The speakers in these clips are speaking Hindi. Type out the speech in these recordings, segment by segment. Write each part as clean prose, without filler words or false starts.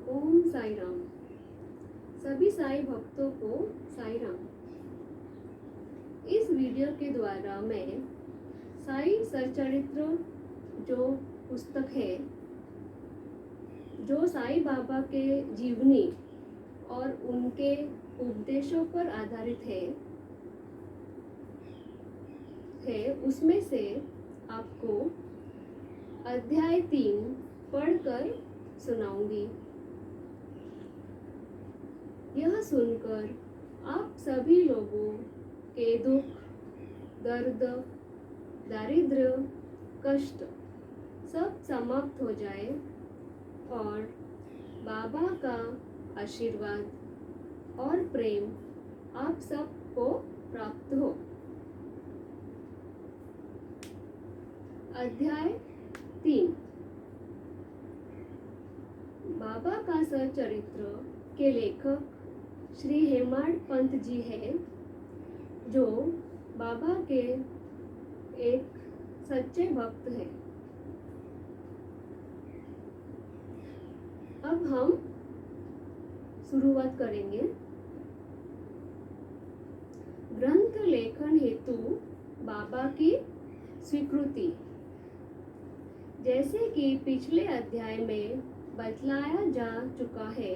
ओम साई राम। सभी साई भक्तों को साई राम। इस वीडियो के द्वारा मैं साई सच्चरित्र जो पुस्तक है, जो साई बाबा के जीवनी और उनके उपदेशों पर आधारित है उसमें से आपको अध्याय 3 पढ़कर सुनाऊंगी। यह सुनकर आप सभी लोगों के दुख, दर्द, दारिद्र्य, कष्ट सब समाप्त हो जाए और बाबा का आशीर्वाद और प्रेम आप सबको प्राप्त हो। अध्याय 3। बाबा का सच्चरित्र के लेखक श्री हेमाड पंत जी है, जो बाबा के एक सच्चे भक्त हैं। अब हम शुरुआत करेंगे। ग्रंथ लेखन हेतु बाबा की स्वीकृति। जैसे कि पिछले अध्याय में बतलाया जा चुका है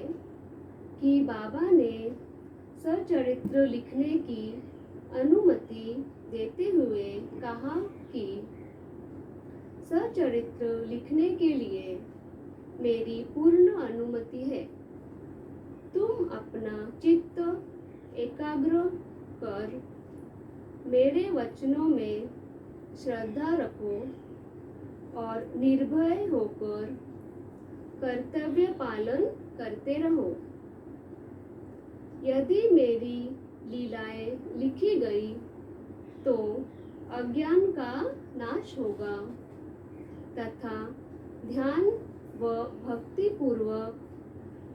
कि बाबा ने सच्चरित्र लिखने की अनुमति देते हुए कहा कि सच्चरित्र लिखने के लिए मेरी पूर्ण अनुमति है। तुम अपना चित्त एकाग्र कर मेरे वचनों में श्रद्धा रखो और निर्भय होकर कर्तव्य पालन करते रहो। यदि मेरी लीलाएं लिखी गई तो अज्ञान का नाश होगा तथा ध्यान व भक्ति पूर्वक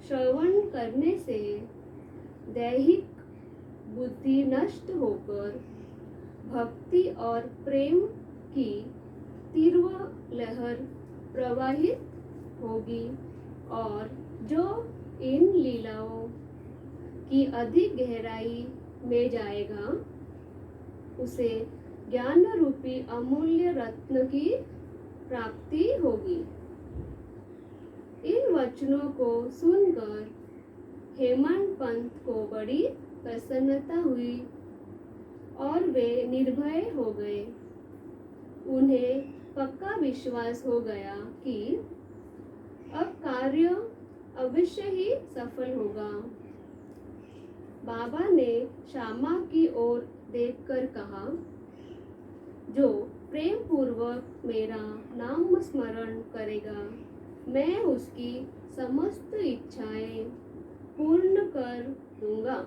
श्रवण करने से दैहिक बुद्धि नष्ट होकर भक्ति और प्रेम की तीव्र लहर प्रवाहित होगी और जो इन लीलाओं की अधिक गहराई में जाएगा उसे ज्ञान रूपी अमूल्य रत्न की प्राप्ति होगी। इन वचनों को सुनकर हेमंत पंत को बड़ी प्रसन्नता हुई और वे निर्भय हो गए। उन्हें पक्का विश्वास हो गया कि अब कार्य अवश्य ही सफल होगा। बाबा ने श्यामा की ओर देखकर कहा, जो प्रेम पूर्वक मेरा नाम स्मरण करेगा, मैं उसकी समस्त इच्छाएं पूर्ण कर दूंगा।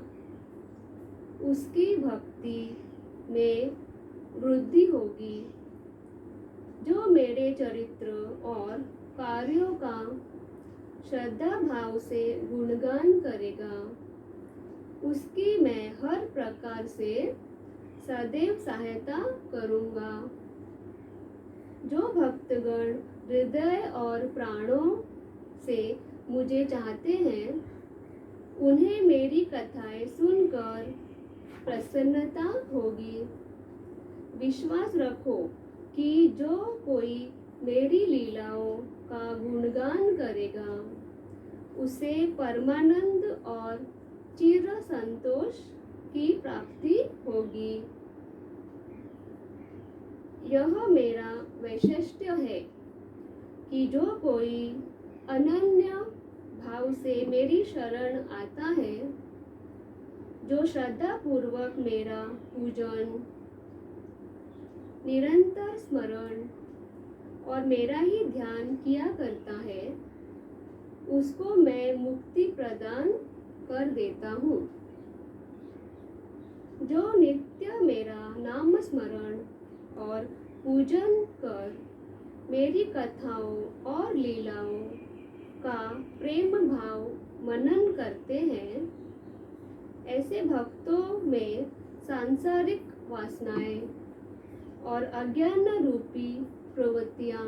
उसकी भक्ति में वृद्धि होगी। जो मेरे चरित्र और कार्यों का श्रद्धा भाव से गुणगान करेगा, उसकी मैं हर प्रकार से सदैव सहायता करूंगा। जो भक्तगण हृदय और प्राणों से मुझे चाहते हैं, उन्हें मेरी कथाएं सुनकर प्रसन्नता होगी। विश्वास रखो कि जो कोई मेरी लीलाओं का गुणगान करेगा, उसे परमानंद और चिर संतोष की प्राप्ति होगी। यह मेरा वैशिष्ट्य है कि जो कोई अनन्य भाव से मेरी शरण आता है, जो श्रद्धा पूर्वक मेरा पूजन, निरंतर स्मरण और मेरा ही ध्यान किया करता है, उसको मैं मुक्ति प्रदान कर देता हूँ। जो नित्य मेरा नाम स्मरण और पूजन कर मेरी कथाओं और लीलाओं का प्रेम भाव मनन करते हैं, ऐसे भक्तों में सांसारिक वासनाएं और अज्ञान रूपी प्रवृत्तियां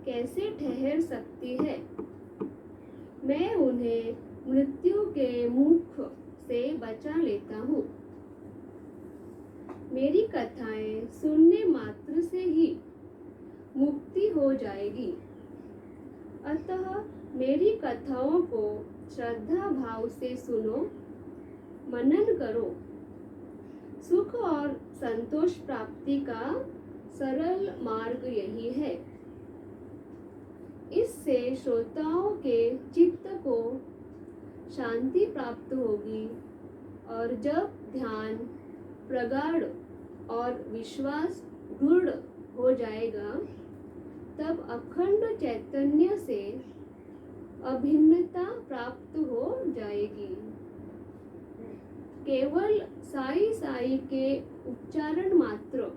कैसे ठहर सकती है। मैं उन्हें मृत्यु के मुख से बचा लेता हूँ। मेरी कथाएं सुनने मात्र से ही मुक्ति हो जाएगी। अतः मेरी कथाओं को श्रद्धा भाव से सुनो, मनन करो। सुख और संतोष प्राप्ति का सरल मार्ग यही है। इससे श्रोताओं के चित्त को शांति प्राप्त होगी और जब ध्यान प्रगाढ़ और विश्वास दृढ़ हो जाएगा, तब अखंड चैतन्य से अभिन्नता प्राप्त हो जाएगी। केवल साई साई के उच्चारण मात्र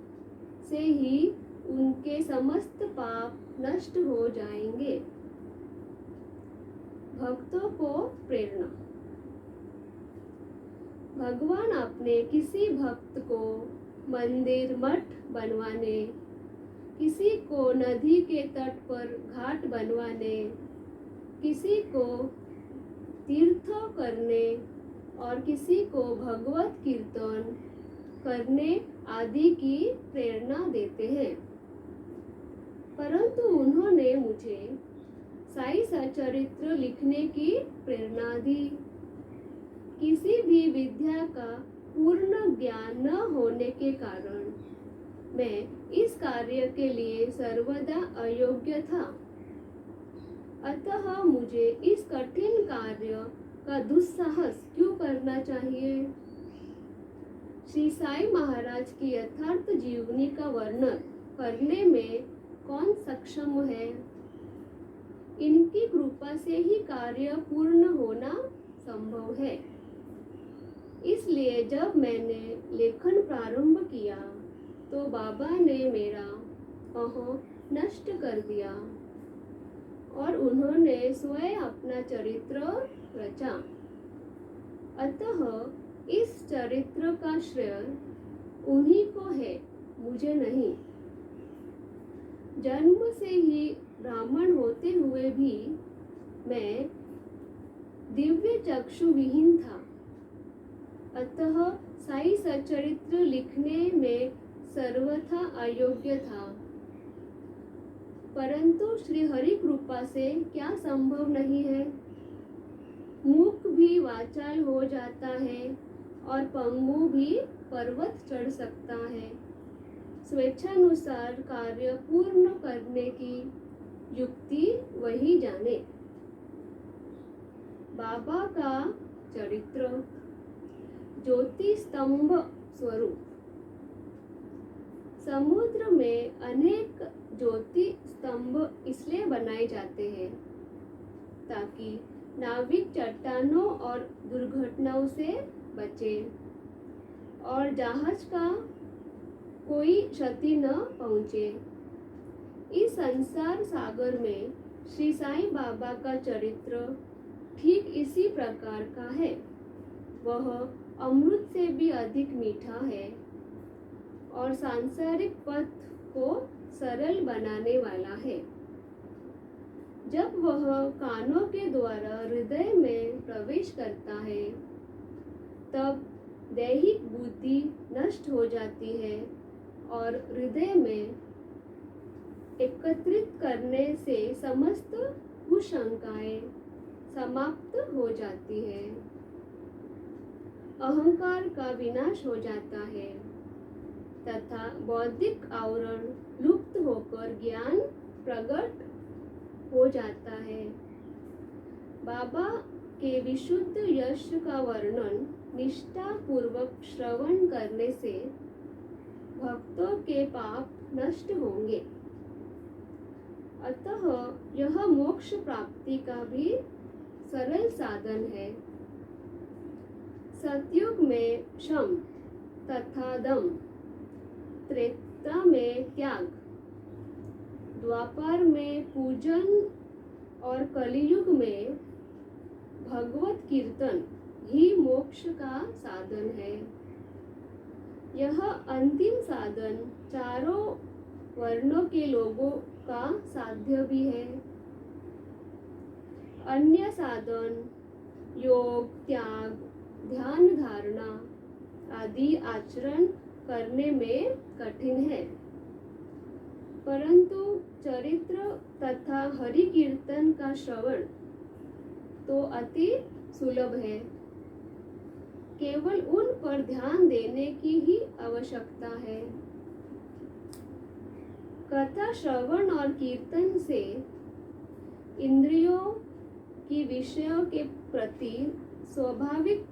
से ही उनके समस्त पाप नष्ट हो जाएंगे। भक्तों को प्रेरणा। भगवान अपने किसी भक्त को मंदिर मठ बनवाने, किसी को नदी के तट पर घाट बनवाने, किसी को तीर्थ करने और किसी को भगवत कीर्तन करने आदि की प्रेरणा देते हैं। परंतु उन्होंने मुझे साई सचरित्र लिखने की प्रेरणा दी। किसी भी विद्या का पूर्ण ज्ञान न होने के कारण मैं इस कार्य के लिए सर्वदा अयोग्य था। अतः मुझे इस कठिन कार्य का दुस्साहस क्यों करना चाहिए? श्री साई महाराज की यथार्थ जीवनी का वर्णन करने में कौन सक्षम है? इनकी कृपा से ही कार्य पूर्ण होना संभव है। इसलिए जब मैंने लेखन प्रारंभ किया तो बाबा ने मेरा अहं नष्ट कर दिया और उन्होंने स्वयं अपना चरित्र रचा। अतः इस चरित्र का श्रेय उन्हीं को है, मुझे नहीं। जन्म से ही ब्राह्मण होते हुए भी मैं दिव्य चक्षु विहीन था। अतः साई सचरित्र लिखने में सर्वथा अयोग्य था। परंतु श्री हरि कृपा से क्या संभव नहीं है? मूक भी वाचाल हो जाता है और पंगु भी पर्वत चढ़ सकता है। स्वेच्छानुसार कार्य पूर्ण करने की युक्ति वही जाने। बाबा का चरित्र ज्योति स्तंभ स्वरूप। समुद्र में अनेक ज्योति स्तंभ इसलिए बनाए जाते हैं ताकि नाविक चट्टानों और दुर्घटनाओं से बचे और जहाज का कोई क्षति न पहुंचे। इस संसार सागर में श्री साईं बाबा का चरित्र ठीक इसी प्रकार का है। वह अमृत से भी अधिक मीठा है और सांसारिक पथ को सरल बनाने वाला है। जब वह कानों के द्वारा हृदय में प्रवेश करता है, तब दैहिक बुद्धि नष्ट हो जाती है और हृदय में एकत्रित करने से समस्त कुशंकाएं समाप्त हो जाती है। अहंकार का विनाश हो जाता है तथा बौद्धिक आवरण लुप्त होकर ज्ञान प्रकट हो जाता है। बाबा के विशुद्ध यश का वर्णन निष्ठा पूर्वक श्रवण करने से भक्तों के पाप नष्ट होंगे। अतः यह मोक्ष प्राप्ति का भी सरल साधन है। सतयुग में शम तथा दम, त्रेता में त्याग, द्वापर में पूजन और कलियुग में भगवत कीर्तन ही मोक्ष का साधन है। यह अंतिम साधन चारों वर्णों के लोगों का साध्य भी है। अन्य साधन योग, त्याग, ध्यान धारणा आदि आचरण करने में कठिन है, परंतु चरित्र तथा हरि कीर्तन का श्रवण तो अति सुलभ है। केवल उन पर ध्यान देने की ही आवश्यकता है। कथा श्रवण और कीर्तन से इंद्रियों की विषयों के प्रति स्वाभाविक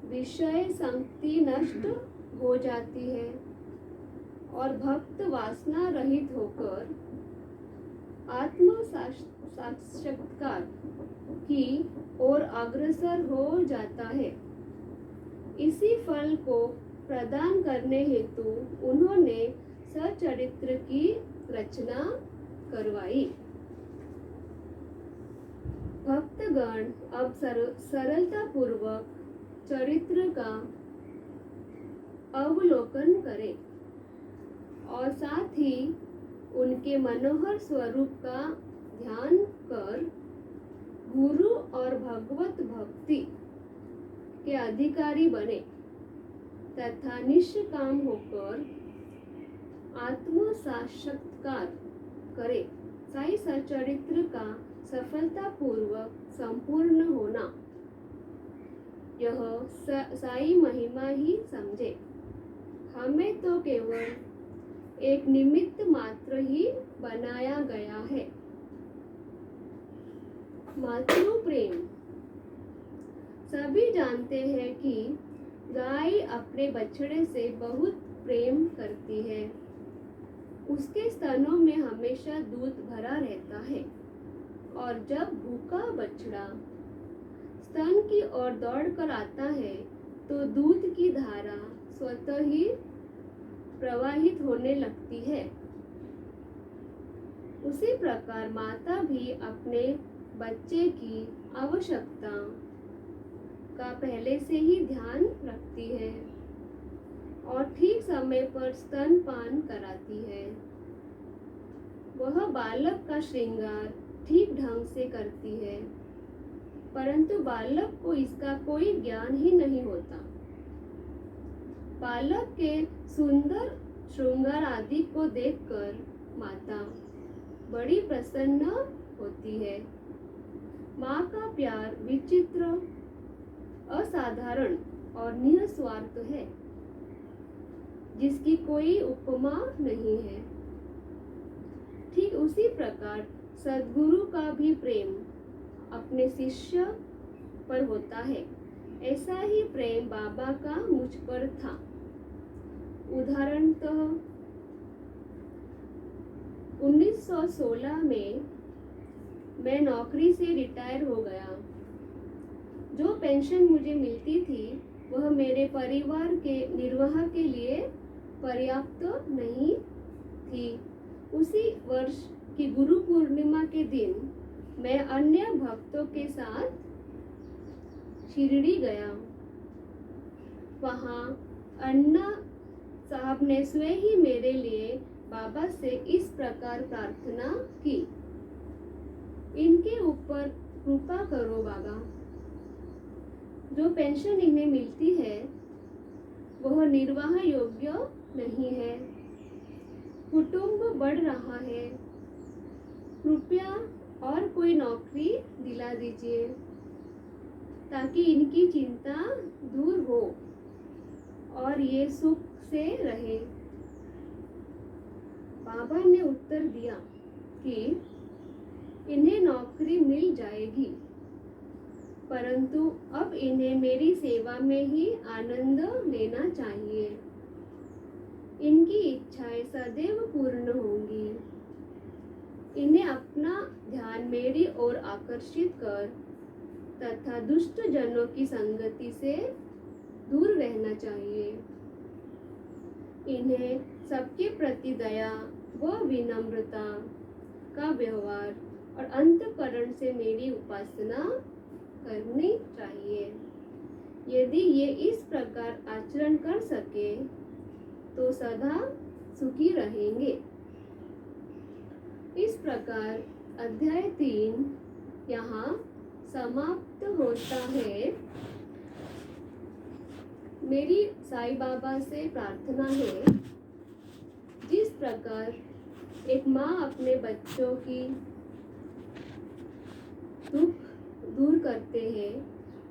विषय संगति नष्ट हो जाती है और भक्त वासना रहित होकर आत्म साक्षात्कार की ओर अग्रसर हो जाता है। इसी फल को प्रदान करने हेतु उन्होंने सचरित्र की रचना करवाई। भक्तगण अब सरलता पूर्वक चरित्र का अवलोकन करें और साथ ही उनके मनोहर स्वरूप का ध्यान कर गुरु और भगवत भक्ति के अधिकारी बने तथा निष्काम होकर आत्म साक्षात्कार करे। साई सचरित्र का सफलता पूर्वक संपूर्ण होना यह साई महिमा ही समझे। हमें तो केवल एक निमित्त मात्र ही बनाया गया है। मातृ प्रेम। सभी जानते हैं कि गाय अपने बछड़े से बहुत प्रेम करती है। उसके स्तनों में हमेशा दूध भरा रहता है और जब भूखा बछड़ा स्तन की ओर दौड़कर आता है तो दूध की धारा स्वतः ही प्रवाहित होने लगती है। उसी प्रकार माता भी अपने बच्चे की आवश्यकता का पहले से ही ध्यान रखती है और ठीक समय पर स्तनपान कराती है। वह बालक का श्रृंगार ठीक ढंग से करती है, परंतु बालक को इसका कोई ज्ञान ही नहीं होता। बालक के सुंदर श्रृंगार आदि को देखकर माता बड़ी प्रसन्न होती है। माँ का प्यार विचित्र, असाधारण और निस्वार्थ है, जिसकी कोई उपमा नहीं है। ठीक उसी प्रकार सद्गुरु का भी प्रेम अपने शिष्य पर होता है। ऐसा ही प्रेम बाबा का मुझ पर था। उदाहरणतः 1916 में मैं नौकरी से रिटायर हो गया। जो पेंशन मुझे मिलती थी वह मेरे परिवार के निर्वाह के लिए पर्याप्त नहीं थी। उसी वर्ष की गुरु पूर्णिमा के दिन मैं अन्य भक्तों के साथ शिरडी गया। वहाँ अन्ना साहब ने स्वयं ही मेरे लिए बाबा से इस प्रकार प्रार्थना की, इनके ऊपर कृपा करो बाबा। जो पेंशन इन्हें मिलती है वह निर्वाह योग्य नहीं है। कुटुंब बढ़ रहा है, कृपया और कोई नौकरी दिला दीजिए ताकि इनकी चिंता दूर हो और ये सुख से रहे। बाबा ने उत्तर दिया कि इन्हें नौकरी मिल जाएगी, परंतु अब इन्हें मेरी सेवा में ही आनंद लेना चाहिए। इनकी इच्छाएं सदैव पूर्ण होंगी। इन्हें अपना ध्यान मेरी ओर आकर्षित कर तथा दुष्ट जनों की संगति से दूर रहना चाहिए। इन्हें सबके प्रति दया व विनम्रता का व्यवहार और अंतःकरण से मेरी उपासना करनी चाहिए। यदि ये इस प्रकार आचरण कर सके तो सदा सुखी रहेंगे। इस प्रकार अध्याय 3 यहाँ समाप्त होता है, मेरी साईं बाबा से प्रार्थना है, जिस प्रकार एक माँ अपने बच्चों की दुख दूर करते हैं,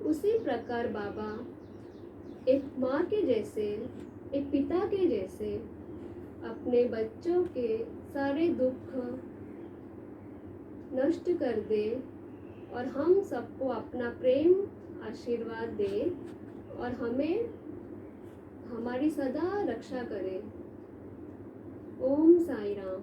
उसी प्रकार बाबा एक माँ के जैसे, एक पिता के जैसे अपने बच्चों के सारे दुख नष्ट कर दे और हम सबको अपना प्रेम आशीर्वाद दे और हमें हमारी सदा रक्षा करे। ओम साई राम।